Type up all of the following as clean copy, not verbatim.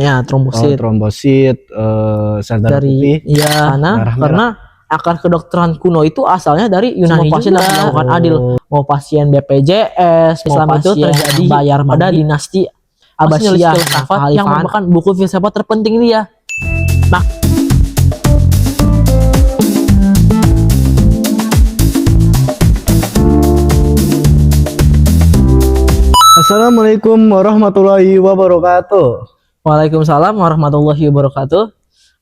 Ya, trombosit. Trombosit, sel darah putih. Iya, karena akar kedokteran kuno itu asalnya dari Yunani. Semua pasien dapat melakukan adil. Mau pasien BPJS, Islam itu terjadi bayar pada dinasti Abbasiyah yang merupakan buku filsafat terpenting dia. Nah, Assalamualaikum warahmatullahi wabarakatuh. Waalaikumsalam warahmatullahi wabarakatuh.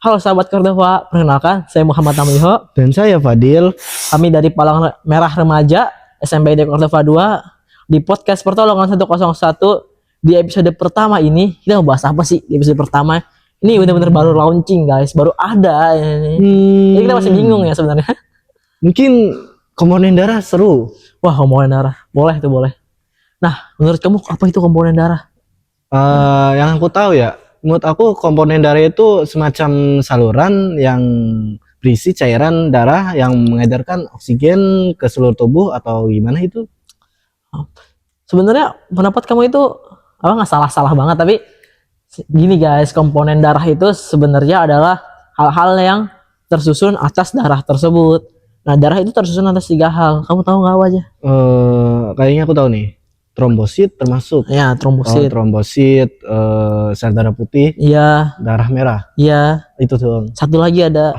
Halo sahabat Cordova, perkenalkan saya Muhammad Tamiho Dan saya Fadil. Kami dari Palang Merah Remaja SMPD Cordova 2 di podcast Pertolongan 101. Di episode pertama ini kita mau bahas apa sih? Di episode pertama ini benar-benar baru launching guys, baru ada ini. Jadi kita masih bingung ya sebenarnya. Mungkin komponen darah seru. Wah, komponen darah, boleh tuh boleh. Nah, menurut kamu apa itu komponen darah? Yang aku tahu ya, menurut aku komponen darah itu semacam saluran yang berisi cairan darah yang mengedarkan oksigen ke seluruh tubuh atau gimana itu? Sebenarnya pendapat kamu itu apa nggak salah-salah banget, tapi gini guys, komponen darah itu sebenarnya adalah hal-hal yang tersusun atas darah tersebut. Nah, darah itu tersusun atas 3 hal. Kamu tahu nggak apa aja? Kayaknya aku tahu nih. Trombosit termasuk. Ya, trombosit. Trombosit, sel darah putih. Iya. Darah merah. Iya. Itu tuh. Satu lagi ada.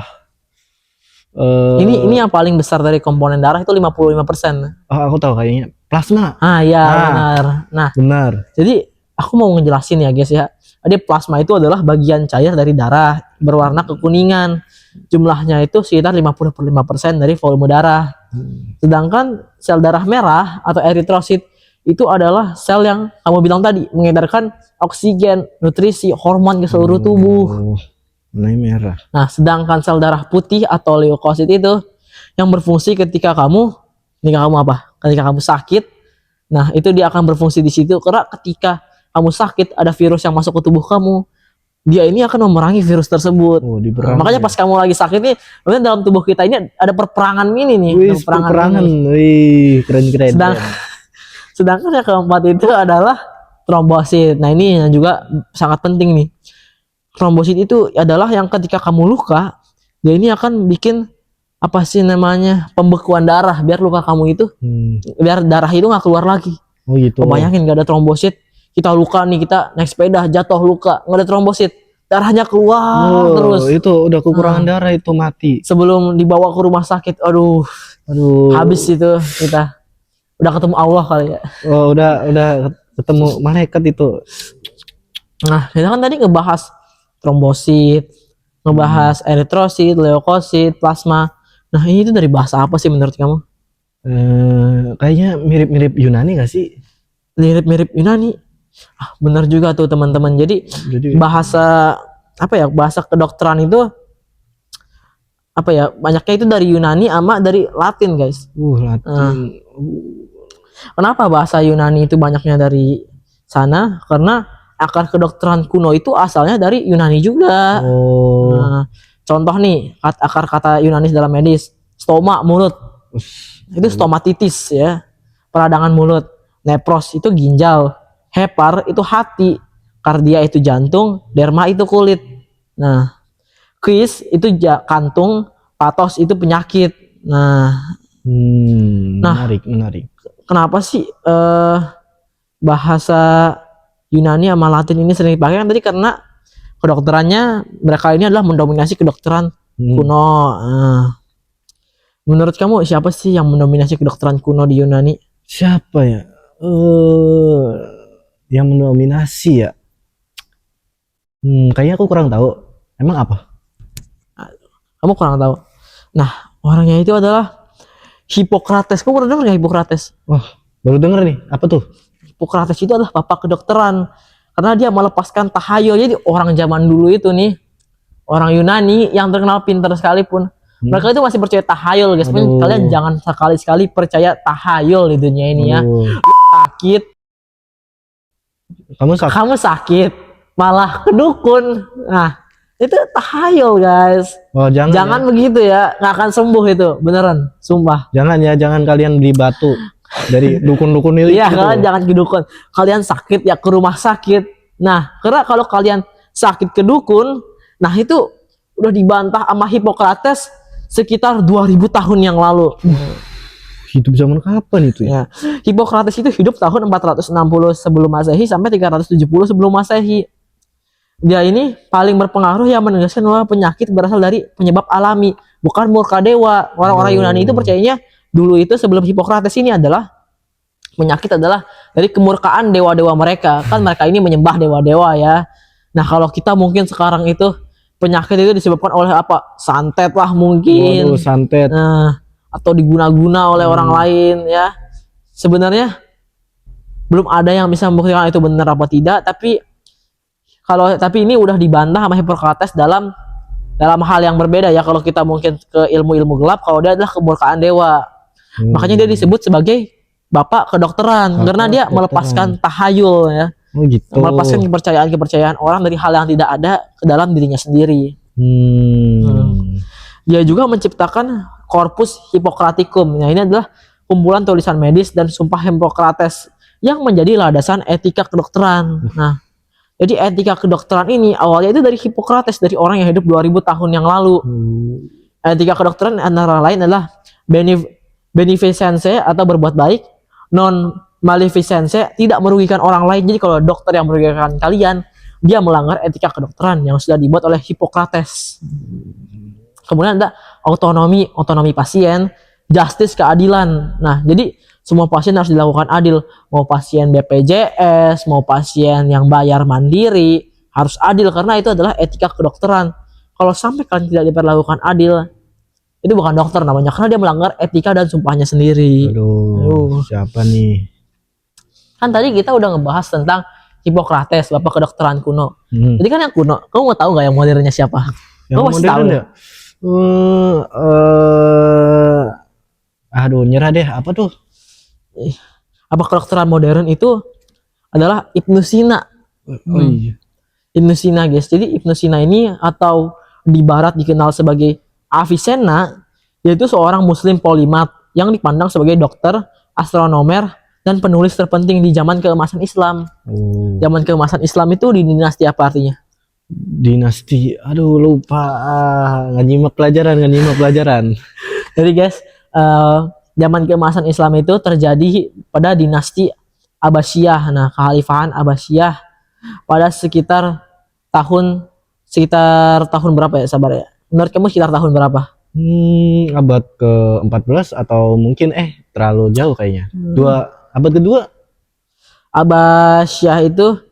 Ini yang paling besar dari komponen darah itu 55%. Aku tahu kayaknya. Plasma. Iya, benar. Nah, benar. Jadi aku mau ngejelasin ya guys ya. Jadi plasma itu adalah bagian cair dari darah berwarna kekuningan. Jumlahnya itu sekitar 55% dari volume darah. Sedangkan sel darah merah atau eritrosit itu adalah sel yang kamu bilang tadi, mengedarkan oksigen, nutrisi, hormon ke seluruh tubuh. Warna merah. Nah, sedangkan sel darah putih atau leukosit itu yang berfungsi ketika kamu apa? Ketika kamu sakit. Nah, itu dia akan berfungsi di situ karena ketika kamu sakit ada virus yang masuk ke tubuh kamu. Dia ini akan memerangi virus tersebut. Makanya pas kamu lagi sakit nih, dalam tubuh kita ini ada perperangan ini nih. Wih, perperangan. Wih, keren-keren. Sedangkan yang keempat itu adalah trombosit. Nah, ini yang juga sangat penting nih. Trombosit itu adalah yang ketika kamu luka, dia ini akan bikin apa sih namanya, pembekuan darah biar luka kamu itu biar darah itu nggak keluar lagi. Oh gitu. Bayangin gak ada trombosit, kita luka nih, kita naik sepeda jatuh luka, nggak ada trombosit, darahnya keluar terus. Itu udah kekurangan darah, itu mati. Sebelum dibawa ke rumah sakit, aduh, habis itu kita. Udah ketemu Allah kali ya. Oh, udah ketemu malaikat itu. Nah, kita kan tadi ngebahas trombosit, ngebahas eritrosit, leukosit, plasma. Nah, ini tuh dari bahasa apa sih menurut kamu? Kayaknya mirip-mirip Yunani gak sih? Mirip-mirip Yunani. Bener juga tuh teman-teman. Jadi bahasa apa ya? Bahasa kedokteran itu apa ya? Banyaknya itu dari Yunani sama dari Latin, guys. Latin. Kenapa bahasa Yunani itu banyaknya dari sana? Karena akar kedokteran kuno itu asalnya dari Yunani juga. Nah, contoh nih, akar kata Yunani dalam medis, stoma, mulut. Itu stomatitis ya, peradangan mulut. Nepros itu ginjal, hepar itu hati, kardia itu jantung, derma itu kulit. Nah, quis itu kantung, patos itu penyakit. Menarik. Kenapa sih bahasa Yunani sama Latin ini sering dipakai? Kan tadi karena kedokterannya mereka ini adalah mendominasi kedokteran kuno. Menurut kamu siapa sih yang mendominasi kedokteran kuno di Yunani? Siapa ya? Yang mendominasi ya? Kayaknya aku kurang tahu. Emang apa? Kamu kurang tahu. Nah, orangnya itu adalah Hippocrates. Kamu pernah dengar nggak Hippocrates? Wah, baru denger nih. Apa tuh? Hippocrates itu adalah bapak kedokteran karena dia melepaskan tahayul. Jadi orang zaman dulu itu nih, orang Yunani yang terkenal pintar sekalipun, mereka itu masih percaya tahayul, guys. Kalian jangan sekali-sekali percaya tahayul di dunia ini ya. Sakit, kamu sakit malah ke dukun. Nah, itu tahayul, guys. Jangan begitu ya, nggak akan sembuh itu, beneran, sumpah. Jangan kalian beli batu dari dukun-dukun itu. Iya, kalian jangan ke dukun. Kalian sakit ya ke rumah sakit. Nah, karena kalau kalian sakit ke dukun. Nah itu udah dibantah sama Hippocrates sekitar 2000 tahun yang lalu. Hidup zaman kapan itu ya? Ya, Hippocrates itu hidup tahun 460 sebelum Masehi sampai 370 sebelum Masehi. Dia ini paling berpengaruh yang menegaskan bahwa penyakit berasal dari penyebab alami, bukan murka dewa. Orang-orang Yunani itu percayanya dulu itu sebelum Hippocrates ini adalah penyakit adalah dari kemurkaan dewa-dewa mereka. Kan mereka ini menyembah dewa-dewa ya. Nah, kalau kita mungkin sekarang itu penyakit itu disebabkan oleh apa? Santet lah mungkin. Waduh, santet. Nah, atau diguna-guna oleh orang lain ya. Sebenarnya belum ada yang bisa membuktikan itu benar apa tidak, tapi ini udah dibantah sama Hippocrates dalam hal yang berbeda ya. Kalau kita mungkin ke ilmu-ilmu gelap, kalau dia adalah kemurkaan dewa. Makanya dia disebut sebagai bapak kedokteran karena dia melepaskan tahayul ya. Oh gitu. Melepaskan kepercayaan orang dari hal yang tidak ada ke dalam dirinya sendiri. Dia juga menciptakan Corpus Hippocraticum. Nah, ini adalah kumpulan tulisan medis dan sumpah Hippocrates yang menjadi landasan etika kedokteran. Nah, jadi etika kedokteran ini awalnya itu dari Hippocrates, dari orang yang hidup 2000 tahun yang lalu. Etika kedokteran antara lain adalah beneficence atau berbuat baik, non maleficence tidak merugikan orang lain. Jadi kalau dokter yang merugikan kalian, dia melanggar etika kedokteran yang sudah dibuat oleh Hippocrates. Kemudian ada otonomi pasien, justice keadilan. Nah, jadi semua pasien harus dilakukan adil. Mau pasien BPJS, mau pasien yang bayar mandiri, harus adil karena itu adalah etika kedokteran. Kalau sampai kalian tidak diperlakukan adil, itu bukan dokter namanya, karena dia melanggar etika dan sumpahnya sendiri. Aduh, siapa nih? Kan tadi kita udah ngebahas tentang Hippocrates, bapak kedokteran kuno. Jadi kan yang kuno, kamu mau tahu nggak yang modernnya siapa? Yang kamu masih tahu ya? Aduh, nyerah deh. Apa tuh? Apa kedokteran modern itu adalah Ibnu Sina. Oh iya. Ibnu Sina guys. Jadi Ibnu Sina ini atau di barat dikenal sebagai Avicenna, yaitu seorang muslim polimat yang dipandang sebagai dokter, astronomer, dan penulis terpenting di zaman keemasan Islam. Zaman keemasan Islam itu di dinasti apa artinya? Dinasti, aduh lupa, nggak nyimak pelajaran. Jadi guys, zaman keemasan Islam itu terjadi pada dinasti Abbasiyah. Nah, kekhalifahan Abbasiyah pada sekitar tahun berapa ya, sabar ya? Menurut kamu sekitar tahun berapa? Abad ke-14 atau mungkin terlalu jauh kayaknya. Abad kedua. Abbasiyah itu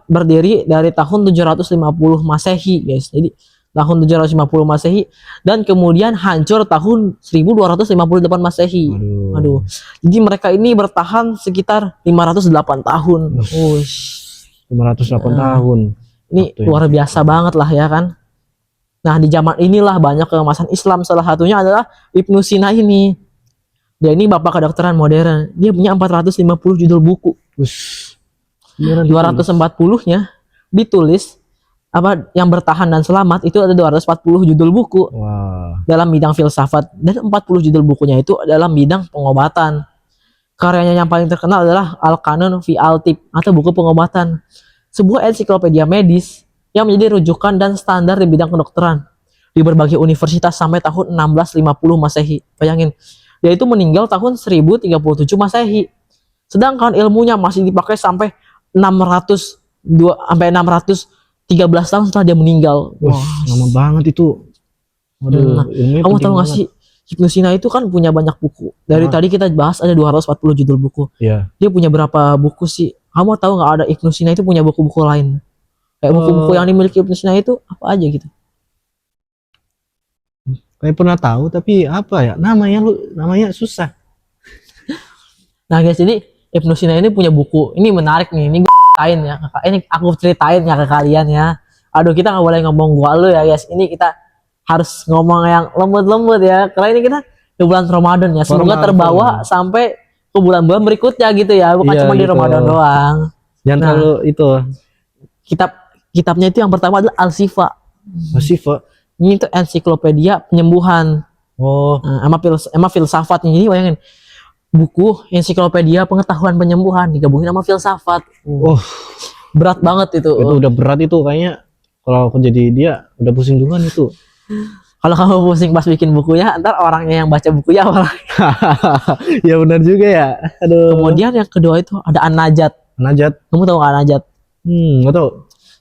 berdiri dari tahun 750 Masehi, guys. Jadi tahun 750 Masehi dan kemudian hancur tahun 1258 Masehi. Aduh. Jadi mereka ini bertahan sekitar 508 tahun. 508 tahun. Ini luar biasa banget lah ya kan. Nah, di zaman inilah banyak keemasan Islam, salah satunya adalah Ibnu Sina ini. Dia ini bapak kedokteran modern. Dia punya 450 judul buku. 240-nya ditulis yang bertahan dan selamat itu ada 240 judul buku dalam bidang filsafat, dan 40 judul bukunya itu dalam bidang pengobatan. Karyanya yang paling terkenal adalah Al-Qanun fi Al-Tib atau buku pengobatan, sebuah ensiklopedia medis yang menjadi rujukan dan standar di bidang kedokteran di berbagai universitas sampai tahun 1650 Masehi. Bayangin, dia itu meninggal tahun 1037 Masehi. Sedangkan ilmunya masih dipakai sampai 613 tahun setelah dia meninggal. Wah, lama banget itu. Kamu tahu gak sih, Ibnu Sina itu kan punya banyak buku. Dari tadi kita bahas ada 240 judul buku. Iya. Dia punya berapa buku sih? Kamu tahu nggak ada Ibnu Sina itu punya buku-buku lain? Kayak buku-buku yang dimiliki Ibnu Sina itu apa aja gitu? Kayak pernah tahu tapi apa ya? Namanya susah. Nah guys, jadi Ibnu Sina ini punya buku. Ini menarik nih. Ini gue ceritain ya. Ini aku ceritain ya ke kalian ya. Aduh, kita nggak boleh ngomong gua lu ya guys. Ini kita harus ngomong yang lembut-lembut ya. Karena ini kita di bulan Ramadan ya. Semoga terbawa sampai ke bulan-bulan berikutnya gitu ya. Bukan cuma di Ramadan doang. Jangan terlalu itu. Kitabnya itu yang pertama adalah Al-Shifa. Al-Shifa. Ini itu ensiklopedia penyembuhan. Emang filsafatnya. Jadi bayangin, buku ensiklopedia pengetahuan penyembuhan digabungin sama filsafat. berat banget itu. Itu udah berat itu kayaknya. Kalau aku jadi dia udah pusing duluan itu. Kalau kamu pusing pas bikin bukunya, ntar orangnya yang baca bukunya orang. Ya benar juga ya. Aduh. Kemudian yang kedua itu ada An-Najat. Najat. Kamu tahu nggak An-Najat? Nggak tahu.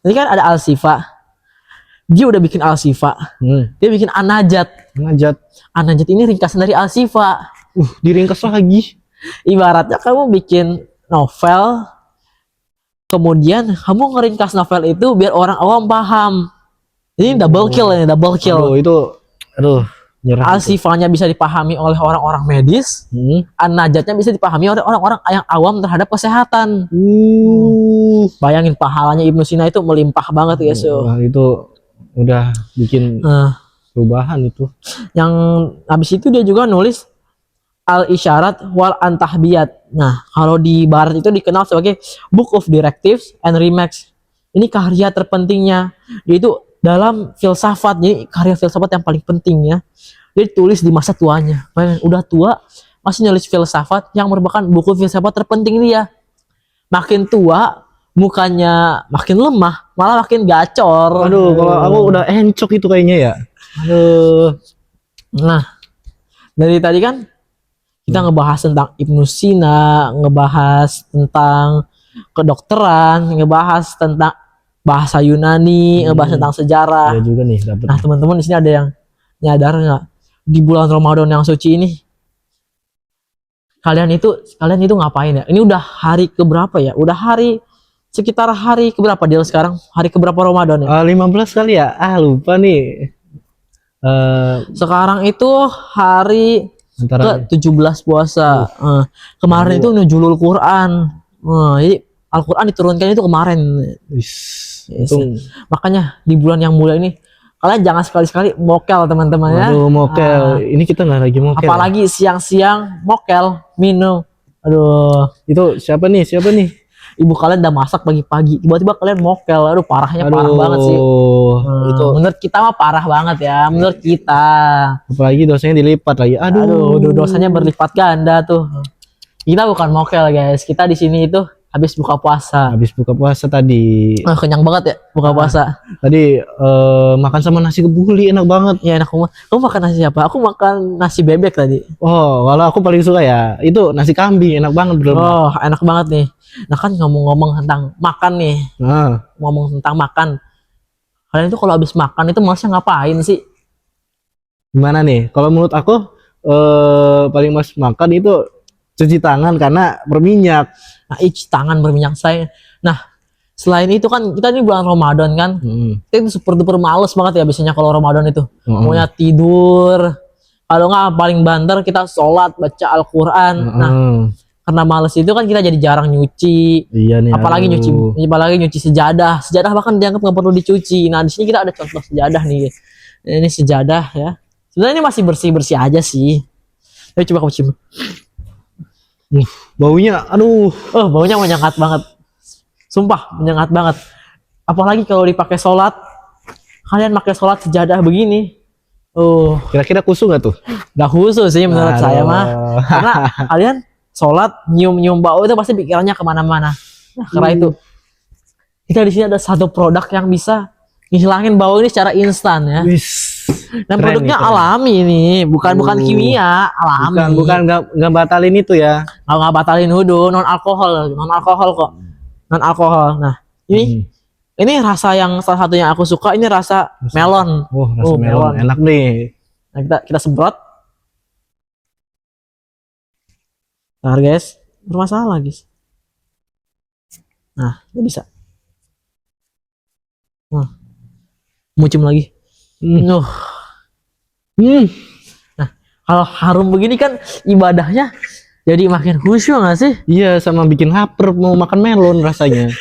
Ini kan ada Al-Sifa. Dia udah bikin Al-Sifa. Dia bikin An-Najat. Najat. An-Najat ini ringkasan dari Al-Sifa. Diringkas lagi. Ibaratnya kamu bikin novel, kemudian kamu ngeringkas novel itu biar orang awam paham. Ini double kill ini, double kill. Aduh, itu nyerah. Al-Sifanya bisa dipahami oleh orang-orang medis, An-Najatnya bisa dipahami oleh orang-orang yang awam terhadap kesehatan. Bayangin pahalanya Ibnu Sina itu melimpah banget guys. Wah, itu udah bikin perubahan itu. Yang habis itu dia juga nulis Al-Isyarat wal Antahbiyat. Nah, kalau di barat itu dikenal sebagai Book of Directives and Remarks. Ini karya terpentingnya. Dia itu dalam filsafat. Jadi karya filsafat yang paling penting ya. Dia ditulis di masa tuanya. Udah tua masih nulis filsafat yang merupakan buku filsafat terpenting dia. Makin tua mukanya makin lemah, malah makin gacor. Aduh, kalau aku udah encok itu kayaknya ya. Aduh. Nah, dari tadi kan kita ngebahas tentang Ibnu Sina, ngebahas tentang kedokteran, ngebahas tentang bahasa Yunani, ngebahas tentang sejarah. Iya juga nih dapet. Nah, teman-teman di sini ada yang nyadar nggak di bulan Ramadan yang suci ini kalian itu ngapain ya? Ini udah hari keberapa ya? Udah sekitar hari keberapa dia sekarang? Hari keberapa Ramadan ya? 15 kali ya? Lupa nih. Sekarang itu hari ke-17 puasa. Kemarin itu nuzulul Quran. Jadi Al-Quran diturunkan itu kemarin. Makanya di bulan yang mulia ini kalian jangan sekali-sekali mokel teman-teman ya. Aduh, mokel. Ini kita nggak lagi mokel. Apalagi siang-siang mokel minum. Aduh. Itu siapa nih? Ibu kalian udah masak pagi-pagi, tiba-tiba kalian mokel. Aduh, parah banget sih. Itu menurut kita mah parah banget ya, menurut kita. Apalagi dosanya dilipat lagi. Aduh, dosanya berlipat ganda tuh. Kita bukan mokel guys, kita di sini itu habis buka puasa. Tadi. Kenyang banget ya buka puasa. Tadi makan sama nasi kebuli enak banget. Ya enak banget. Kamu makan nasi apa? Aku makan nasi bebek tadi. Oh, kalau aku paling suka ya itu nasi kambing, enak banget bro. Oh, enak banget nih. Nah kan ngomong-ngomong tentang makan nih. Ngomong tentang makan. Kalian itu kalau habis makan itu malasnya ngapain sih? Gimana nih? Kalau menurut aku paling mas makan itu cuci tangan karena berminyak. Nah, cuci tangan berminyak saya. Nah, selain itu kan kita ini bulan Ramadan kan. Kita itu super duper males banget ya biasanya kalau Ramadan itu. Maunya tidur. Kalau nggak paling banter kita sholat baca Al-Quran. Nah, karena males itu kan kita jadi jarang nyuci. Iya nih. Apalagi nyuci sejadah. Sejadah bahkan dianggap nggak perlu dicuci. Nah, di sini kita ada contoh sejadah nih. Ini sejadah ya. Sebenarnya ini masih bersih-bersih aja sih. Ayo coba kamu cium. Baunya, baunya menyengat banget. Sumpah, menyengat banget. Apalagi kalau dipakai sholat. Kalian pakai sholat sejadah begini. Kira-kira khusus nggak tuh? Nggak khusus sih menurut saya mah. Karena kalian sholat nyium bau itu pasti pikirannya kemana-mana. Nah, karena itu kita di sini ada satu produk yang bisa ngilangin bau ini secara instan ya. Dan produknya alami nih, bukan kimia, alami. Bukan nggak batalin itu ya. Nggak batalin wudu, non alkohol kok. Non alkohol. Nah, ini rasa yang salah satunya aku suka ini rasa melon. Rasa melon enak nih. Nah, kita semprot. Nah guys, bermasalah guys. Nah, ini bisa. Mucim lagi. Nah, kalau harum begini kan ibadahnya jadi makin khusyuk nggak sih? Iya, sama bikin lapar mau makan melon rasanya.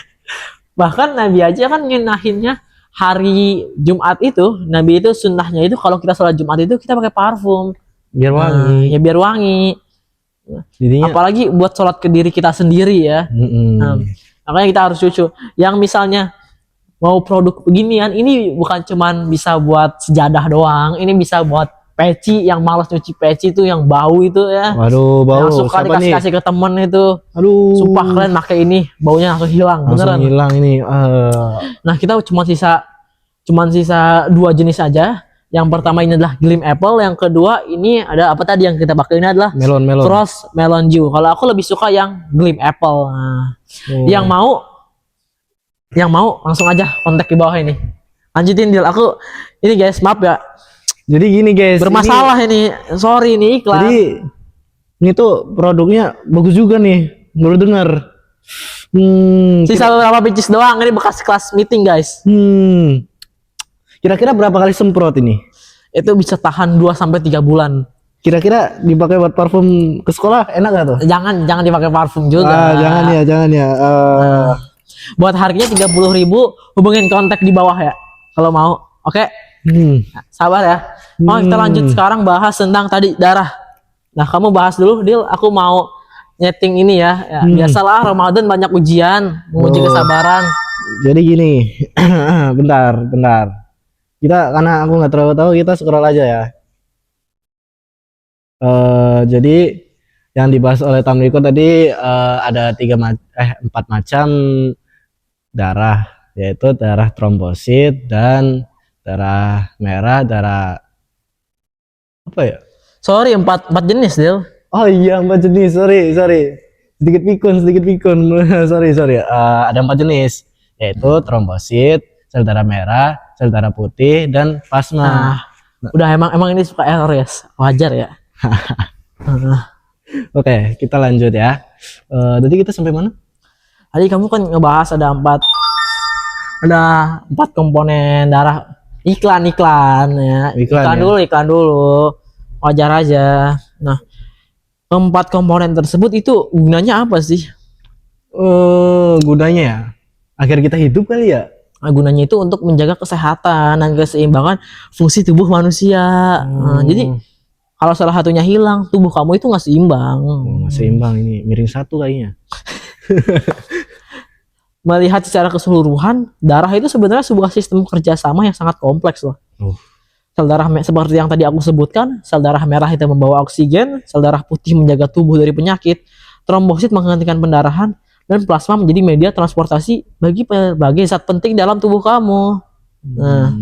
Bahkan Nabi aja kan nyunahinnya hari Jumat itu, Nabi itu sunnahnya itu kalau kita sholat Jumat itu kita pakai parfum. Biar wangi. Ya biar wangi. Jadinya, apalagi buat sholat ke diri kita sendiri ya. Makanya kita harus cucu. Yang misalnya mau produk beginian, ini bukan cuman bisa buat sejadah doang, ini bisa buat peci, yang malas nyuci peci itu, yang bau itu ya. Waduh, bau. Yang suka Siapa nih? dikasih-kasih ke temen itu. Aduh. Sumpah kalian pakai ini, baunya langsung hilang, Langsung beneran. hilang ini. Nah, kita cuman sisa 2 jenis aja. Yang pertama ini adalah Glim Apple, yang kedua ini ada apa tadi yang kita pakai ini adalah Melon. Frost Melon Dew. Kalau aku lebih suka yang Glim Apple. Nah, yang mau langsung aja kontak di bawah ini. Lanjutin deal. Aku ini guys, maaf ya. Jadi gini guys. Bermasalah ini. Sorry ini iklan. Jadi ini tuh produknya bagus juga nih. Baru dengar. Sisa beberapa pieces doang, ini bekas kelas meeting guys. Kira-kira berapa kali semprot ini? Itu bisa tahan 2 sampai 3 bulan. Kira-kira dipakai buat parfum ke sekolah enak gak tuh? Jangan dipakai parfum juga. Jangan ya. Buat harganya 30.000, hubungin kontak di bawah ya kalau mau. Oke. Nah, sabar ya. Kita lanjut sekarang bahas tentang tadi darah. Nah, kamu bahas dulu, Dil. Aku mau nyeting ini ya. Biasalah Ramadan banyak ujian, menguji kesabaran. Jadi gini. bentar. Kita karena aku nggak terlalu tahu, kita scroll aja ya. Jadi yang dibahas oleh Tamliko tadi ada 4 macam darah, yaitu darah trombosit dan darah merah, darah apa ya? Sorry, 4 jenis, Dil. Oh iya, 4 jenis. Sorry. Sedikit pikun. sorry. Ada 4 jenis, yaitu trombosit, sel darah merah, sel darah putih, dan plasma. Udah emang ini suka error ya, wajar ya. Oke, kita lanjut ya. Tadi kita sampai mana? Tadi kamu kan ngebahas ada 4 komponen darah. Iklan ya. Iklan dulu. Wajar aja. Nah, 4 komponen tersebut itu gunanya apa sih? Gunanya ya, agar kita hidup kali ya. Nah, gunanya itu untuk menjaga kesehatan dan keseimbangan fungsi tubuh manusia. Nah, jadi kalau salah satunya hilang, tubuh kamu itu nggak seimbang. Nggak seimbang, ini miring satu kayaknya. Melihat secara keseluruhan, darah itu sebenarnya sebuah sistem kerjasama yang sangat kompleks loh. Sel darah seperti yang tadi aku sebutkan, sel darah merah itu membawa oksigen, sel darah putih menjaga tubuh dari penyakit, trombosit menghentikan pendarahan, dan plasma menjadi media transportasi bagi berbagai zat penting dalam tubuh kamu. Nah,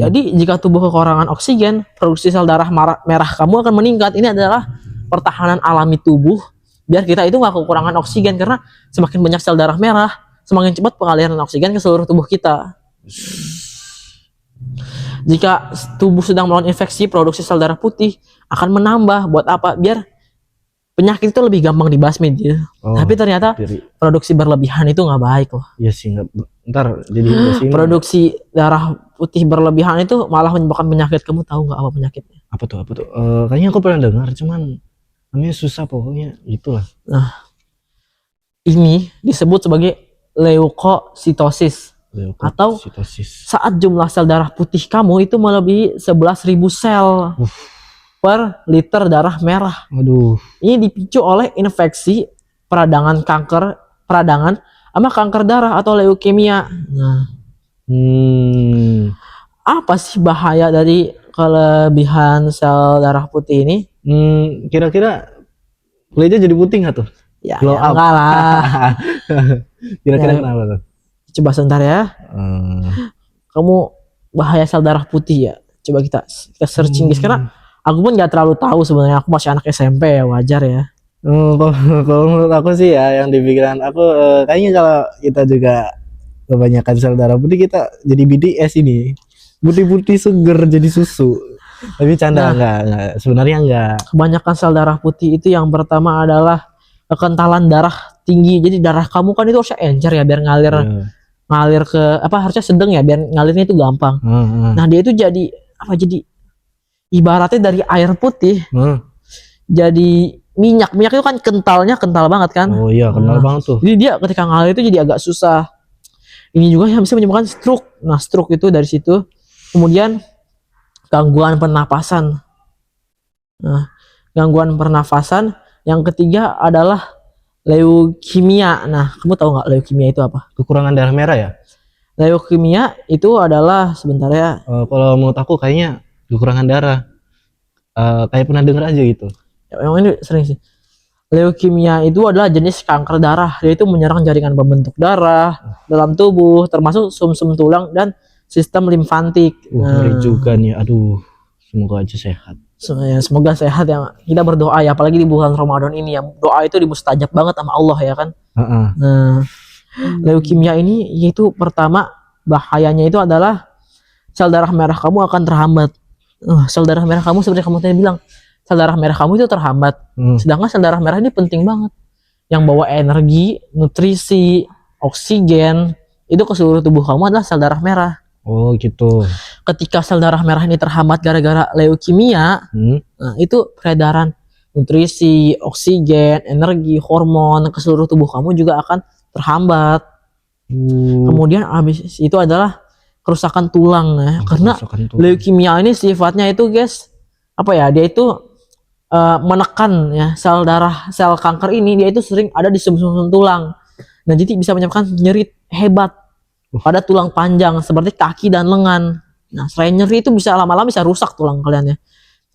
jadi jika tubuh kekurangan oksigen, produksi sel darah merah kamu akan meningkat. Ini adalah pertahanan alami tubuh biar kita itu nggak kekurangan oksigen, karena semakin banyak sel darah merah, semakin cepat pengaliran oksigen ke seluruh tubuh kita. Jika tubuh sedang melawan infeksi, produksi sel darah putih akan menambah. Buat apa? Biar penyakit itu lebih gampang dibasmi. Tapi ternyata produksi berlebihan itu nggak baik loh. Iya sih, ntar jadi produksi darah putih berlebihan itu malah menyebabkan penyakit. Kamu tahu nggak apa penyakitnya? Apa tuh? Kayaknya aku pernah dengar, cuman namanya susah pokoknya, itulah. Nah, ini disebut sebagai leukositosis. Atau saat jumlah sel darah putih kamu itu melebihi 11.000 sel per liter darah merah. Ini dipicu oleh infeksi peradangan sama kanker darah atau leukemia. Nah, apa sih bahaya dari kelebihan sel darah putih ini? Kira-kira kulitnya jadi putih nggak tuh? Ya enggak lah. Kira-kira kenapa tuh? Coba sebentar ya. Kamu bahaya sel darah putih ya. Coba kita searching guys, karena aku pun nggak terlalu tahu sebenarnya. Aku masih anak SMP ya, wajar ya. Kalau menurut aku sih ya, yang di pikiran aku kayaknya kalau kita juga kebanyakan sel darah putih, kita jadi BTS ini, putih-putih seger jadi susu. Tapi canda, enggak, sebenarnya enggak. Kebanyakan sel darah putih itu yang pertama adalah kekentalan darah tinggi. Jadi darah kamu kan itu harusnya encer ya, biar ngalir ke harusnya sedang ya, biar ngalirnya itu gampang. Nah, dia itu jadi ibaratnya dari air putih jadi minyak itu kan kental banget kan. Oh iya, kental banget tuh. Jadi dia ketika ngalir itu jadi agak susah. Ini juga yang bisa menyebabkan stroke. Nah, stroke itu dari situ. Kemudian gangguan pernapasan. Nah, gangguan pernafasan. Yang ketiga adalah leukemia. Nah, kamu tahu nggak leukemia itu apa? Kekurangan darah merah ya? Leukemia itu adalah sebentar ya. Kalau menurut aku kayaknya kekurangan darah. Kayak pernah denger aja gitu. Ya, emang ini sering sih. Leukemia itu adalah jenis kanker darah, yaitu menyerang jaringan pembentuk darah dalam tubuh, termasuk sumsum tulang dan sistem limfatik. Ngeri juga nih. Aduh, semoga aja sehat. Semoga sehat ya. Kita berdoa ya, apalagi di bulan Ramadan ini ya. Doa itu dimustajab banget sama Allah ya kan. Nah, leukemia ini yaitu pertama bahayanya itu adalah sel darah merah kamu akan terhambat. Sel darah merah kamu seperti kamu tadi bilang, sel darah merah kamu itu terhambat. Sedangkan sel darah merah ini penting banget. Yang bawa energi, nutrisi, oksigen itu ke seluruh tubuh kamu adalah sel darah merah. Oh gitu. Ketika sel darah merah ini terhambat gara-gara leukemia, nah, itu peredaran nutrisi, oksigen, energi, hormon ke seluruh tubuh kamu juga akan terhambat. Kemudian habis itu adalah kerusakan tulang ya. Karena leukemia ini sifatnya itu guys, apa ya, dia itu menekan ya sel kanker ini, dia itu sering ada di sumsum tulang. Nah, jadi bisa menyebabkan nyeri hebat pada tulang panjang seperti kaki dan lengan. Nah, selain nyeri itu bisa lama-lama bisa rusak tulang kalian ya.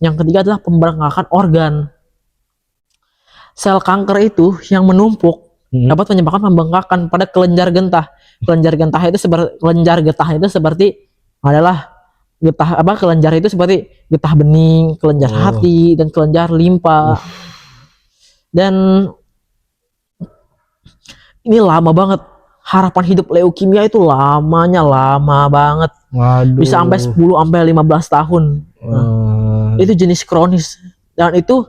Yang ketiga adalah pembengkakan organ. Sel kanker itu yang menumpuk dapat menyebabkan pembengkakan pada kelenjar getah. Kelenjar getah itu seperti adalah kelenjar itu seperti getah bening, kelenjar hati, dan kelenjar limpa. Dan ini lama banget. Harapan hidup leukemia itu lama banget. Waduh. Bisa sampai 10 sampai 15 tahun. Itu jenis kronis. Dan itu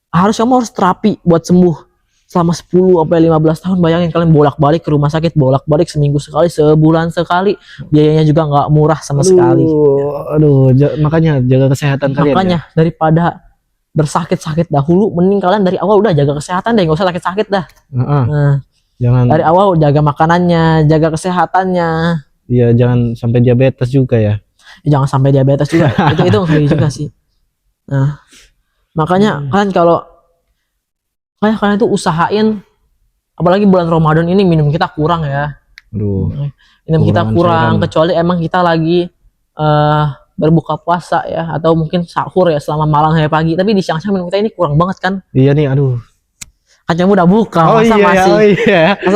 kamu harus terapi buat sembuh. Selama 10 sampai 15 tahun, bayangin kalian bolak-balik ke rumah sakit, bolak-balik seminggu sekali, sebulan sekali. Biayanya juga nggak murah sama sekali. Aduh, makanya jaga kesehatan kalian. Makanya ya? Daripada bersakit-sakit dahulu, mending kalian dari awal udah jaga kesehatan deh, nggak usah sakit-sakit dah. Nah, jangan dari awal jaga makanannya, jaga kesehatannya. Iya, jangan sampai diabetes juga ya. Jangan sampai diabetes juga. itu ngeri juga sih. Nah, makanya kalian tuh usahain, apalagi bulan Ramadan ini minum kita kurang ya. Minum kita kurang, kecuali emang kita lagi berbuka puasa ya, atau mungkin sahur ya selama malam sampai pagi. Tapi di siang-siang minum kita ini kurang banget kan? Iya nih, aduh. Kan kamu udah buka, masa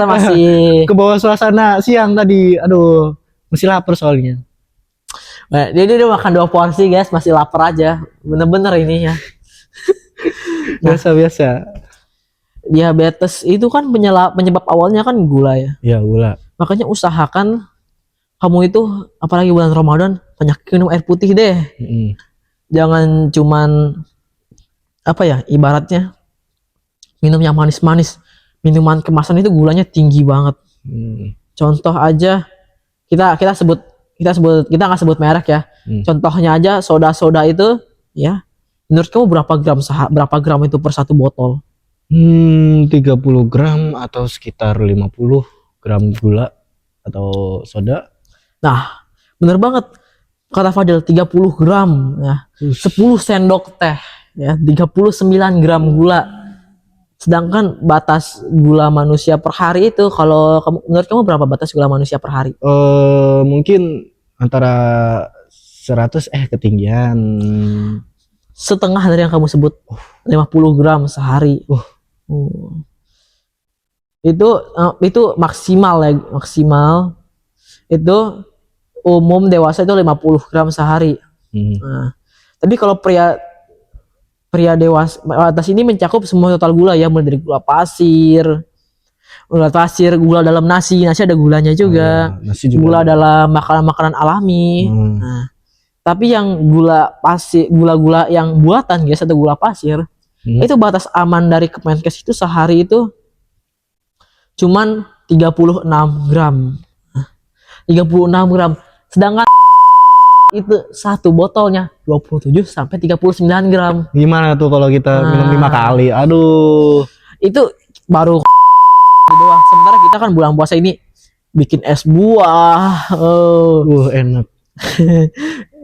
masih ke bawah suasana siang tadi. Aduh, masih lapar soalnya. Nah, dia makan 2 porsi guys, masih lapar aja. Bener-bener ini ya. Biasa-biasa. Diabetes itu kan penyebab awalnya kan gula ya. Iya, gula. Makanya usahakan kamu itu, apalagi bulan Ramadan, banyak minum air putih deh. Jangan cuman ibaratnya minum yang manis-manis. Minuman kemasan itu gulanya tinggi banget. Contoh aja, kita nggak sebut merek ya. Contohnya aja soda itu ya. Menurut kamu berapa gram itu per satu botol? 30 gram atau sekitar 50 gram gula atau soda. Nah, bener banget kata Fadil, 30 gram ya. 10 sendok teh ya, 39 gram gula. Sedangkan batas gula manusia per hari itu, menurut kamu berapa batas gula manusia per hari? Mungkin antara 100 ketinggian. Setengah dari yang kamu sebut, 50 gram sehari. Itu maksimal ya, itu umum dewasa itu 50 gram sehari. Nah, tapi kalau pria dewasa atas ini mencakup semua total gula ya, mulai dari gula pasir, gula dalam nasi ada gulanya juga, nasi juga gula dalam makanan alami. Nah, tapi yang gula yang buatan guys, atau gula pasir, itu batas aman dari Kemenkes itu sehari itu cuman 36 gram. 36 gram. Sedangkan itu satu botolnya 27 sampai 39 gram. Gimana tuh kalau kita minum 5 kali? Aduh. Itu baru doang. Sementara kita kan bulan puasa ini bikin es buah. Enak.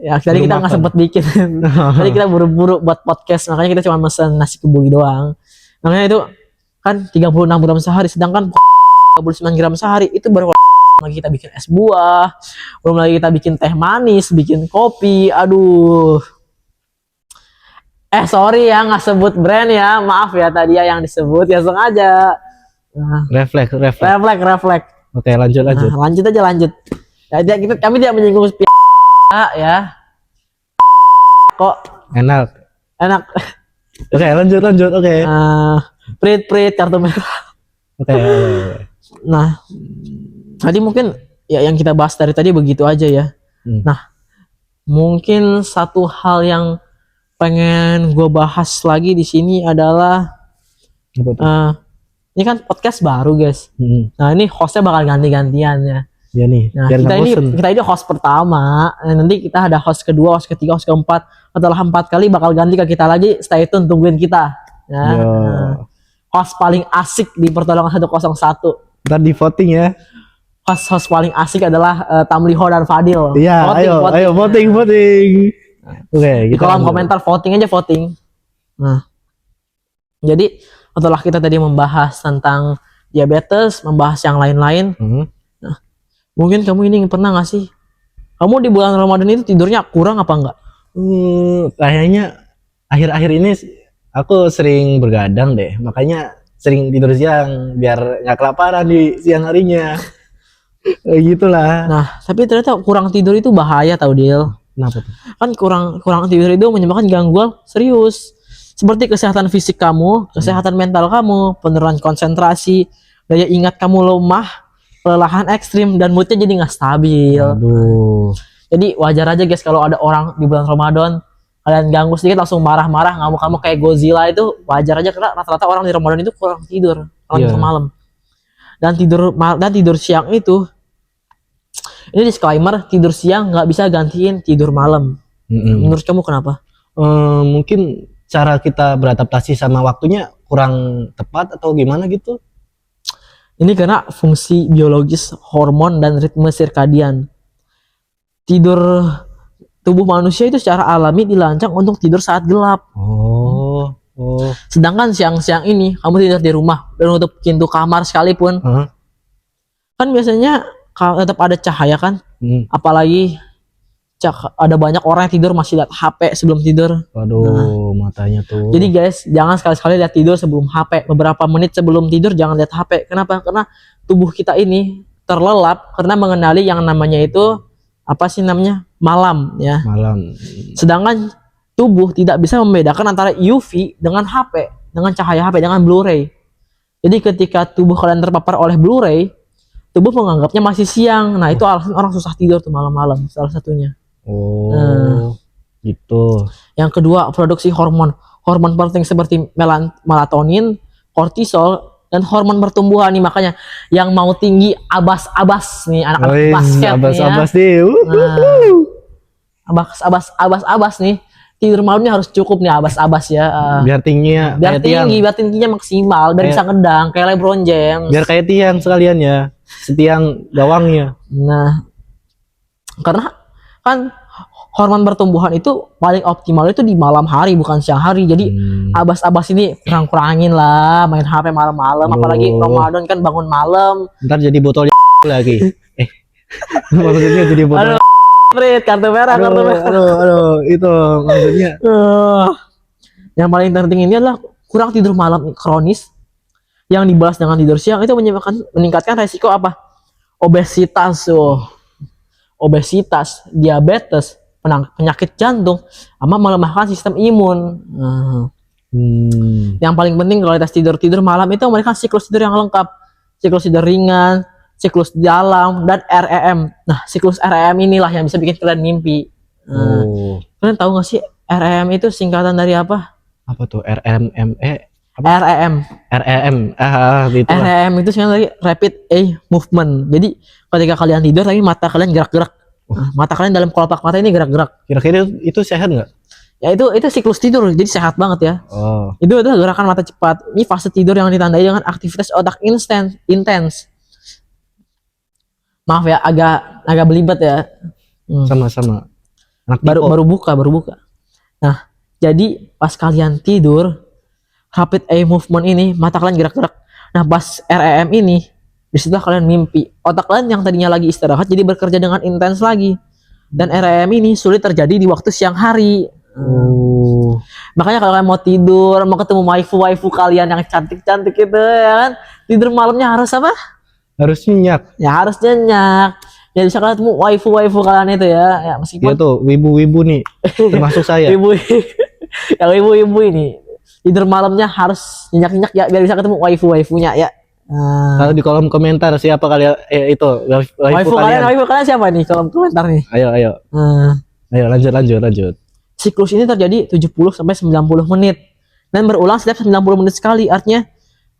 Ya, tadi kita nggak sempet bikin. Tadi kita buru-buru buat podcast, makanya kita cuma mesen nasi kebuli doang. Makanya itu kan 36 gram sehari, sedangkan 39 gram sehari itu baru lagi kita bikin es buah, belum lagi kita bikin teh manis, bikin kopi. Aduh. Sorry ya nggak sebut brand ya, maaf ya tadi ya yang disebut ya sengaja. Nah, Refleks. refleks. Oke, lanjut. Nah, lanjut aja. Ya, kami tidak menyinggung ya. Kok Enak. Oke, lanjut. Oke. Prit kartu merah. Oke. Nah, tadi mungkin ya yang kita bahas dari tadi begitu aja ya. Nah, mungkin satu hal yang pengen gue bahas lagi di sini adalah ini kan podcast baru guys. Nah ini hostnya bakal ganti-gantian ya. Ya nih. Nah kita ini host pertama. Nanti kita ada host kedua, host ketiga, host keempat. Setelah 4 kali bakal ganti ke kita lagi. Stay tune, tungguin kita. Ya. Host paling asik di pertolongan 101. Ntar di voting ya. Host paling asik adalah Tamliho dan Fadil. Iya, ayo voting. Oke, di kolom komentar voting. Nah, jadi setelah kita tadi membahas tentang diabetes, membahas yang lain-lain, nah, mungkin kamu ini pernah nggak sih? Kamu di bulan Ramadan itu tidurnya kurang apa enggak? Kayaknya akhir-akhir ini aku sering bergadang deh, makanya sering tidur siang biar nggak kelaparan di siang harinya. Gitulah. Nah, tapi ternyata kurang tidur itu bahaya tau Dil. Kenapa tuh? Kan kurang tidur itu menyebabkan gangguan serius seperti kesehatan fisik kamu, kesehatan mental kamu, penurunan konsentrasi, daya ingat kamu lemah, kelelahan ekstrim, dan moodnya jadi nggak stabil. Aduh. Jadi wajar aja guys kalau ada orang di bulan Ramadan kalian ganggu sedikit langsung marah-marah, ngamuk-ngamuk kayak Godzilla, itu wajar aja karena rata-rata orang di Ramadan itu kurang tidur malam. Dan tidur siang itu, ini disclaimer, tidur siang nggak bisa gantiin tidur malam. Menurut kamu kenapa? Mungkin cara kita beradaptasi sama waktunya kurang tepat atau gimana gitu? Ini karena fungsi biologis hormon dan ritme sirkadian. Tidur tubuh manusia itu secara alami dirancang untuk tidur saat gelap. Sedangkan siang-siang ini kamu tidur di rumah dan nutup pintu kamar sekalipun, kan biasanya tetap ada cahaya kan? Apalagi ada banyak orang yang tidur masih lihat HP sebelum tidur. Waduh, matanya tuh. Jadi guys, jangan sekali-sekali lihat tidur sebelum HP. Beberapa menit sebelum tidur jangan lihat HP. Kenapa? Karena tubuh kita ini terlelap karena mengenali yang namanya itu apa sih namanya? Malam ya. Malam. Sedangkan tubuh tidak bisa membedakan antara UV dengan HP, dengan cahaya HP, dengan Blu-ray. Jadi ketika tubuh kalian terpapar oleh Blu-ray, tubuh menganggapnya masih siang. Nah, itu alasan orang susah tidur tuh malam-malam, salah satunya. Gitu. Yang kedua, produksi hormon penting seperti melatonin, kortisol, dan hormon pertumbuhan nih. Makanya yang mau tinggi abas-abas nih, anak-anak basket abas-abas nih abas-abas nih, tidur malamnya harus cukup nih abas-abas ya. Biar tingginya maksimal, biar bisa ngedang kayak LeBron James. Biar kayak tiang sekalian ya, setiang gawangnya. Nah, karena kan hormon pertumbuhan itu paling optimal itu di malam hari bukan siang hari. Jadi abas-abas ini kurangin lah main HP malam-malam. Apalagi Ramadan kan bangun malam. Ntar jadi botol lagi. Maksudnya jadi botol. Kartu merah. Aduh, itu maksudnya. Yang paling penting ini adalah kurang tidur malam kronis yang dibalas dengan tidur siang itu meningkatkan resiko apa? Obesitas, diabetes, penyakit jantung, sama melemahkan sistem imun. Yang paling penting kualitas tidur malam itu memberikan siklus tidur yang lengkap, siklus tidur ringan, siklus dalam, dan REM. Nah, siklus REM inilah yang bisa bikin kalian mimpi. Kalian tahu nggak sih REM itu singkatan dari apa? Apa tuh? RMME? REM. Gitu. REM itu singkatan dari rapid eye movement. Jadi ketika kalian tidur tapi mata kalian gerak-gerak. Mata kalian dalam kelopak mata ini gerak-gerak. Kira-kira itu sehat nggak? Ya itu siklus tidur, jadi sehat banget ya. Itu adalah gerakan mata cepat. Ini fase tidur yang ditandai dengan aktivitas otak intens. Maaf ya, agak belibet ya. Sama-sama. Baru buka. Nah, jadi pas kalian tidur, rapid eye movement ini mata kalian gerak-gerak. Nah, pas REM ini Disitulah kalian mimpi. Otak kalian yang tadinya lagi istirahat jadi bekerja dengan intens lagi. Dan REM ini sulit terjadi di waktu siang hari. Oh. Makanya kalau kalian mau tidur, mau ketemu waifu kalian yang cantik-cantik itu ya kan, tidur malamnya harus apa? Harus nyenyak. Ya harus nyenyak. Ya bisa kalian ketemu waifu kalian itu ya. Ya meskipun Dia tuh wibu-wibu nih, termasuk saya. ibu yang ibu ini tidur malamnya harus nyenyak-nyenyak ya biar bisa ketemu waifunya ya. Nah, Kalau di kolom komentar siapa kalian itu waifu kalian siapa nih kolom komentar nih? Ayo. Nah, Ayo lanjut. siklus ini terjadi 70 sampai 90 menit dan berulang setiap 90 menit sekali. Artinya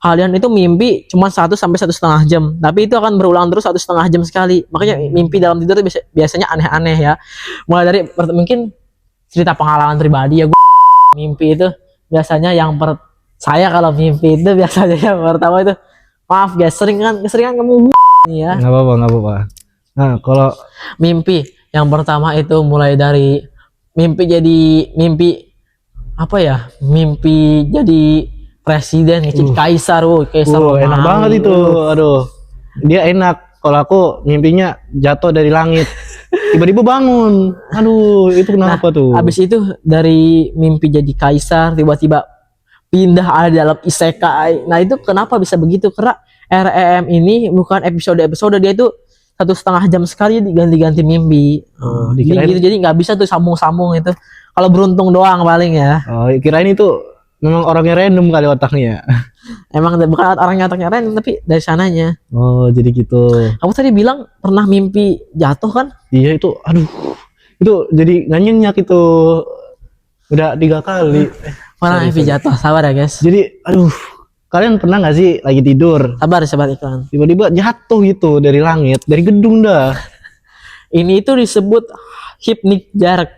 kalian itu mimpi cuma 1 sampai 1,5 jam, tapi itu akan berulang terus 1,5 jam sekali. Makanya mimpi dalam tidur itu biasanya aneh-aneh ya. Mulai dari mungkin cerita pengalaman pribadi ya, gue mimpi itu biasanya saya kalau mimpi itu biasanya yang pertama itu, maaf guys, keseringan kamu ya. Nggak apa-apa. Nah, kalau Mimpi yang pertama itu mulai dari mimpi jadi presiden, jadi kaisar, enak banget itu. Aduh. Dia enak. Kalau aku mimpinya jatuh dari langit. Tiba-tiba bangun. Aduh, itu kenapa tuh? Habis itu dari mimpi jadi kaisar tiba-tiba pindah ada dalam isekai. Nah, itu kenapa bisa begitu? Karena REM ini bukan episode, dia itu 1,5 jam sekali diganti-ganti mimpi. Dikirain gitu, jadi nggak bisa tuh sambung-sambung itu. Kalau beruntung doang paling ya. Oh, kirain itu memang orangnya random kali otaknya. Emang bukan orangnya otaknya random tapi dari sananya. Oh, jadi gitu. Kamu tadi bilang pernah mimpi jatuh kan? Iya itu, aduh. Itu jadi nggak nyenyak itu. Udah 3 kali. Pernah mimpi jatuh, sabar ya guys. Jadi, aduh. Kalian pernah nggak sih lagi tidur? Sabar iklan. Tiba-tiba jatuh gitu dari langit, dari gedung dah. Ini itu disebut hypnic jerk.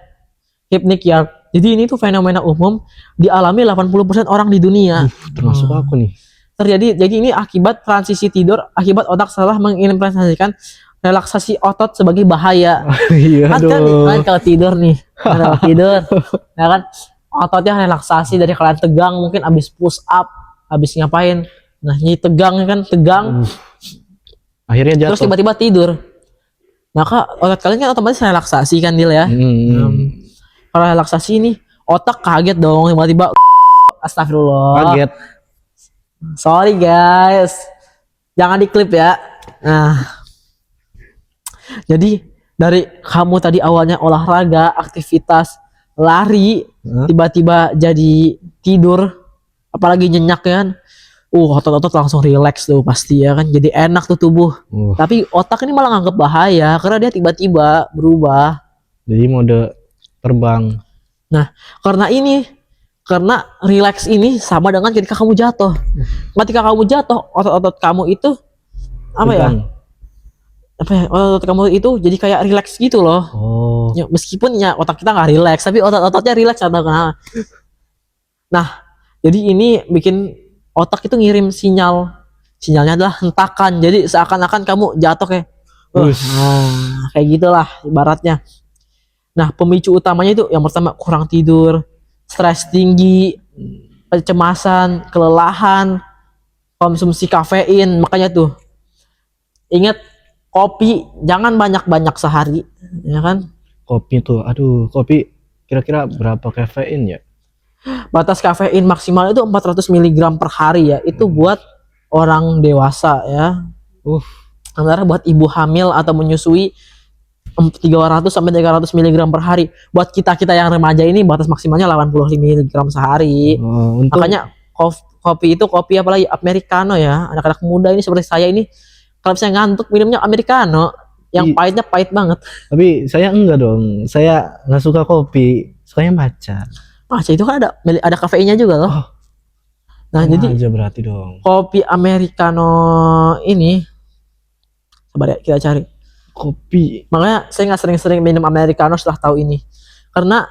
Jadi ini tuh fenomena umum dialami 80% orang di dunia. Termasuk aku nih. Jadi ini akibat transisi tidur, akibat otak salah menginterpretasikan relaksasi otot sebagai bahaya. Iya Kan kalau tidur nih, ya kan ototnya relaksasi dari kalian tegang, mungkin abis push up, abis ngapain, nah ini tegang. Akhirnya jatuh. Terus tiba-tiba tidur, maka otot kalian kan otomatis relaksasi kan Dil ya. Kalau relaksasi ini otak kaget dong tiba-tiba. Astagfirullah. Kaget. Sorry guys, jangan diklip ya. Nah, jadi dari kamu tadi awalnya olahraga, aktivitas, lari, tiba-tiba jadi tidur, apalagi nyenyak kan, otot-otot langsung rileks tuh pasti ya kan, jadi enak tuh tubuh. Tapi otak ini malah nganggep bahaya karena dia tiba-tiba berubah. Jadi mode terbang. Nah, karena rileks ini sama dengan ketika kamu jatuh. Ketika kamu jatuh, otot-otot kamu itu otot kamu itu jadi kayak rileks gitu loh. Ya, meskipun ya otak kita nggak rileks, tapi otot-ototnya rileks atau kenapa. Nah, jadi ini bikin otak itu ngirim sinyalnya adalah hentakan. Jadi seakan-akan kamu jatuh kayak kayak gitulah ibaratnya. Nah, pemicu utamanya itu yang pertama kurang tidur, stres tinggi, kecemasan, kelelahan, konsumsi kafein. Makanya tuh ingat, kopi jangan banyak-banyak sehari, ya kan? Kopi tuh, kopi kira-kira berapa kafein ya? Batas kafein maksimal itu 400 mg per hari ya. Itu buat orang dewasa ya. Sementara buat ibu hamil atau menyusui 300 sampai 300 mg per hari. Buat kita yang remaja ini batas maksimalnya 80 mg sehari. Makanya kopi itu kopi apalagi americano ya. Anak-anak muda ini seperti saya ini kalau misalnya ngantuk minumnya americano yang pahitnya pahit banget. Tapi saya enggak dong. Saya nggak suka kopi, sukanya matcha. Matcha itu kan ada kafeinnya juga loh. Nah, jadi aja berarti dong. Kopi americano ini sabar ya, kita cari. Kopi. Makanya saya nggak sering-sering minum americano setelah tahu ini. Karena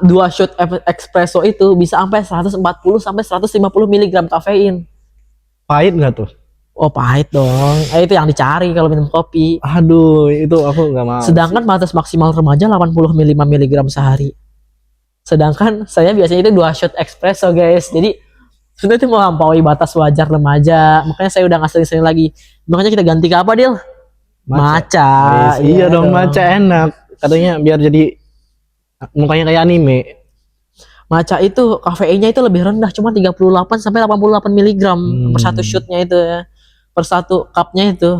2 shot espresso itu bisa sampai 140 sampai 150 mg kafein. Pahit nggak tuh? Oh, pahit dong. Itu yang dicari kalau minum kopi. Aduh, itu aku nggak mau. Sedangkan batas maksimal remaja 85 mg sehari. Sedangkan saya biasanya itu 2 shot espresso guys. Jadi Sudah itu melampaui batas wajar remaja. Makanya saya udah nggak sering-sering lagi. Makanya kita ganti ke apa, Dil? Maca. Iya dong, maca enak. Katanya biar jadi mukanya kayak anime. Maca itu kafeinnya itu lebih rendah, cuma 38 sampai 88 miligram per satu shootnya itu ya. Per satu cupnya itu.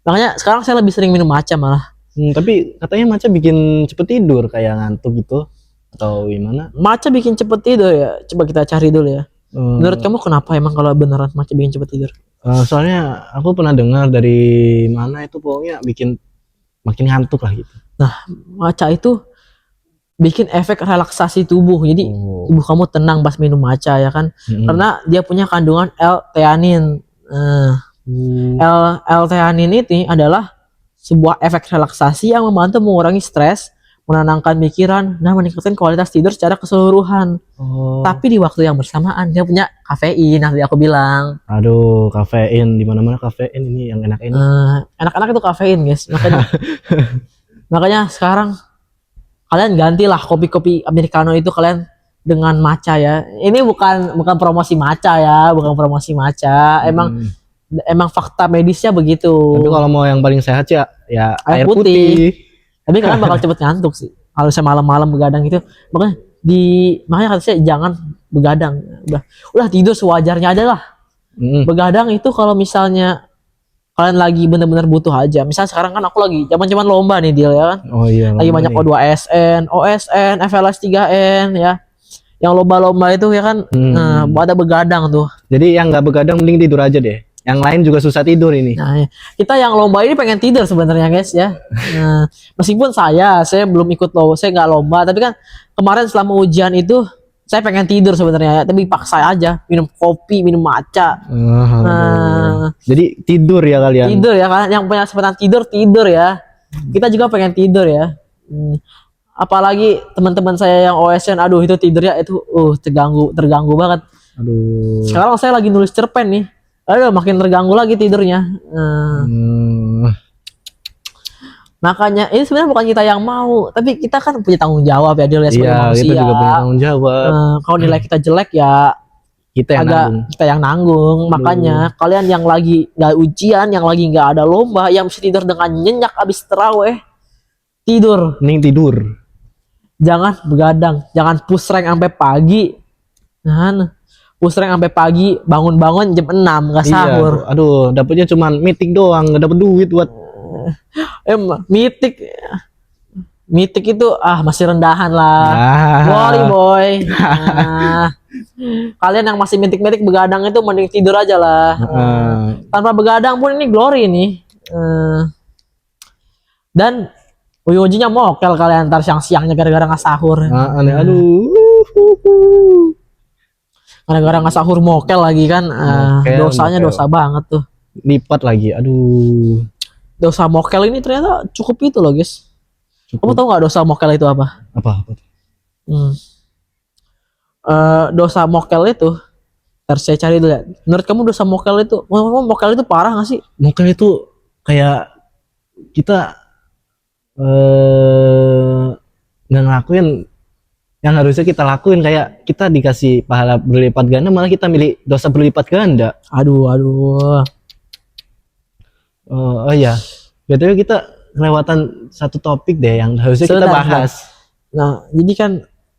Makanya sekarang saya lebih sering minum maca malah. Tapi katanya maca bikin cepet tidur kayak ngantuk gitu atau gimana? Maca bikin cepet tidur ya. Coba kita cari dulu ya. Menurut kamu kenapa emang kalau beneran maca bikin cepet tidur? Soalnya aku pernah dengar dari mana itu pokoknya bikin makin ngantuk lah gitu. Nah, maca itu bikin efek relaksasi tubuh. Jadi tubuh kamu tenang pas minum maca ya kan. Karena dia punya kandungan L-theanin. L-theanin ini adalah sebuah efek relaksasi yang membantu mengurangi stres, menenangkan pikiran, dan meningkatkan kualitas tidur secara keseluruhan. Tapi di waktu yang bersamaan dia punya kafein, nanti aku bilang. Aduh, kafein, di mana-mana kafein ini yang enak ini. Enak-enak itu kafein, guys. Makanya sekarang kalian gantilah kopi-kopi americano itu kalian dengan matcha ya. Ini bukan promosi matcha ya, bukan promosi matcha. Emang fakta medisnya begitu. Tapi kalau mau yang paling sehat ya air putih. Tapi kalian bakal cepet ngantuk sih. Kalau saya malam-malam begadang itu, makanya kata saya jangan begadang. Udah tidur sewajarnya aja lah. Begadang itu kalau misalnya kalian lagi bener-bener butuh aja. Misalnya sekarang kan aku lagi zaman-zaman lomba nih Dil ya kan. Oh iya. Lagi banyak O2SN, OSN, FLS 3N ya. Yang lomba-lomba itu ya kan ada begadang tuh. Jadi yang nggak begadang mending tidur aja deh. Yang lain juga susah tidur ini. Nah, ya. Kita yang lomba ini pengen tidur sebenarnya guys ya. Nah, meskipun saya belum ikut lomba, saya nggak lomba, tapi kan kemarin selama ujian itu saya pengen tidur sebenarnya, ya. Tapi paksa aja minum kopi, minum matcha. Jadi tidur ya kalian. Tidur ya kan, yang punya kesempatan tidur ya. Kita juga pengen tidur ya. Apalagi teman-teman saya yang OSN, aduh itu tidurnya itu terganggu banget. Aduh. Sekarang saya lagi nulis cerpen nih. Aduh makin terganggu lagi tidurnya. Makanya ini sebenarnya bukan kita yang mau, tapi kita kan punya tanggung jawab ya sebagai manusia. Kita juga punya tanggung jawab. Kalau nilai kita jelek ya kita yang nanggung. Makanya kalian yang lagi nggak ujian, yang lagi nggak ada lomba, yang mesti tidur dengan nyenyak abis terawih, tidur. Mending tidur. Jangan begadang, jangan push rank sampai pagi. Push rank sampai pagi, bangun-bangun jam 6 nggak sahur. Aduh, dapetnya cuman meeting doang, nggak dapet duit buat Mythic itu masih rendahan lah. Sorry boy. Kalian yang masih Mythic begadang itu mending tidur aja lah. Tanpa begadang pun ini glory nih. Dan ujinya mokel kalian ntar siang-siangnya gara-gara nggak sahur. Gara-gara nggak sahur mokel lagi kan. Dosanya dosa banget tuh. Lipat lagi, aduh. Dosa mokel ini ternyata cukup itu loh guys. Kamu tahu nggak dosa mokel itu apa? Apa? Dosa mokel itu, ntar saya cari dulu ya. Menurut kamu dosa mokel itu parah nggak sih? Mokel itu kayak kita nggak ngelakuin yang harusnya kita lakuin, kayak kita dikasih pahala berlipat ganda malah kita milih dosa berlipat ganda. Aduh. Oh iya, BTW kita kelewatan satu topik deh yang harusnya kita bahas. Nah, jadi kan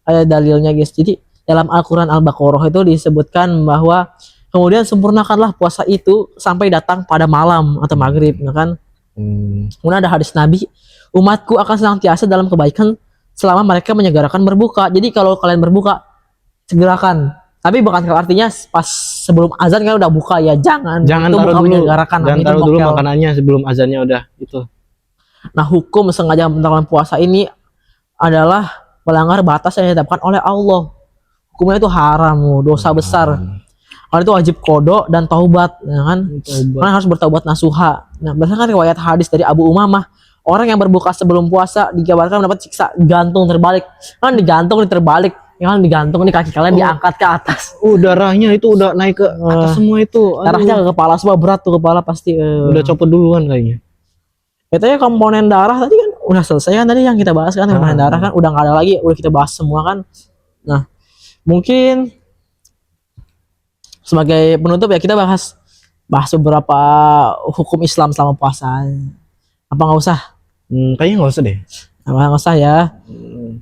ada dalilnya guys. Jadi dalam Al-Quran Al-Baqarah itu disebutkan bahwa kemudian sempurnakanlah puasa itu sampai datang pada malam atau maghrib, ya kan? Kemudian ada hadis Nabi, umatku akan senantiasa dalam kebaikan selama mereka menyegerakan berbuka. Jadi kalau kalian berbuka, segerakan. Tapi bukan artinya pas sebelum azan kan udah buka ya, jangan taruh dulu, jangan taruh dulu makanannya sebelum azannya udah itu. Nah, hukum sengaja membatalkan puasa ini adalah melanggar batas yang ditetapkan oleh Allah. Hukumnya itu haram, dosa besar. Kalau itu wajib qada dan taubat, ya kan? Kalian harus bertaubat nasuha. Nah, berdasarkan riwayat hadis dari Abu Umamah, orang yang berbuka sebelum puasa dikabarkan mendapat siksa gantung terbalik. Kan digantung terbalik. Yang digantung nih kaki kalian diangkat ke atas. Darahnya itu udah naik ke atas semua itu. Darahnya ke kepala semua, berat tuh kepala pasti. Udah copot duluan kayaknya. Katanya komponen darah tadi kan udah selesai kan tadi yang kita bahas kan, komponen darah kan udah nggak ada lagi, udah kita bahas semua kan. Nah, mungkin sebagai penutup ya kita bahas beberapa hukum Islam selama puasa. Apa nggak usah? Kayaknya nggak usah deh. Nggak usah ya.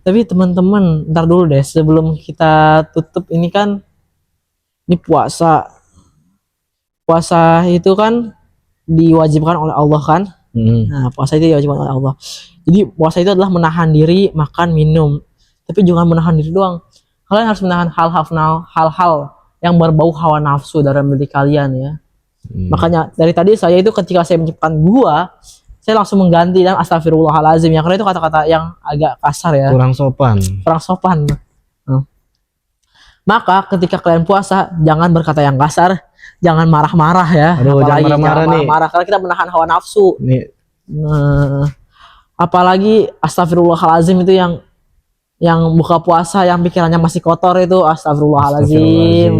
Tapi teman-teman, ntar dulu deh sebelum kita tutup ini kan, ini puasa. Puasa itu kan diwajibkan oleh Allah kan. Nah, puasa itu diwajibkan oleh Allah. Jadi puasa itu adalah menahan diri makan minum. Tapi jangan menahan diri doang. Kalian harus menahan hal-hal yang berbau hawa nafsu dalam diri kalian ya. Makanya dari tadi saya itu ketika saya menyebutkan gua, saya langsung mengganti dan astagfirullahalazim ya, karena itu kata-kata yang agak kasar ya. Kurang sopan. Maka ketika kalian puasa jangan berkata yang kasar, jangan marah-marah ya. Aduh, jangan marah-marah karena kita menahan hawa nafsu. Nih. Nah, apalagi astagfirullahalazim itu yang buka puasa yang pikirannya masih kotor itu astagfirullahalazim.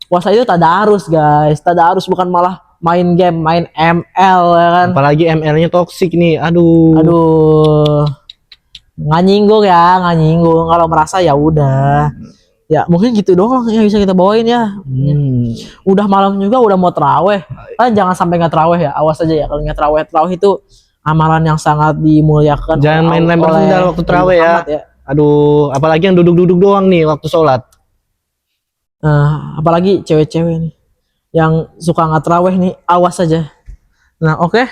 Puasa itu tadarus guys, tadarus bukan malah main game, main ML ya kan. Apalagi ML-nya toksik nih, aduh. Nggak nyinggung. Kalau merasa ya udah. Ya mungkin gitu doang yang bisa kita bawain ya. Udah malam juga, udah mau terawih. Kalian jangan sampai nggak terawih ya, awas aja ya kalau nggak terawih. Terawih itu amalan yang sangat dimuliakan. Jangan main lempar sendal waktu terawih ya. Aduh, apalagi yang duduk-duduk doang nih waktu sholat. Apalagi cewek-cewek nih yang suka nggak terawih nih, awas aja. Nah oke.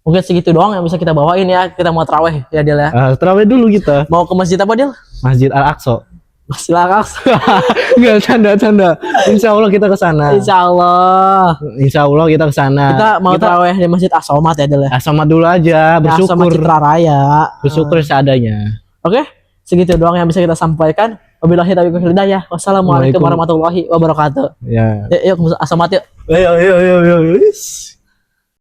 Mungkin segitu doang yang bisa kita bawain ya. Kita mau terawih ya Del ya. Terawih dulu kita. Mau ke masjid apa Del? Masjid Al-Aqsa. Masjid Al-Aqsa. Enggak, canda. Insya Allah kita ke sana. Insya Allah kita ke sana. Kita mau terawih di Masjid As-Somat ya Del ya. As-Somat dulu aja, bersyukur. As-Somat Citra Raya. Bersyukur seadanya. Oke, segitu doang yang bisa kita sampaikan. Wabillahi taufiq wal hidayah. Wassalamualaikum warahmatullahi wabarakatuh. Ya. Yuk As-Somat yuk. Ayo.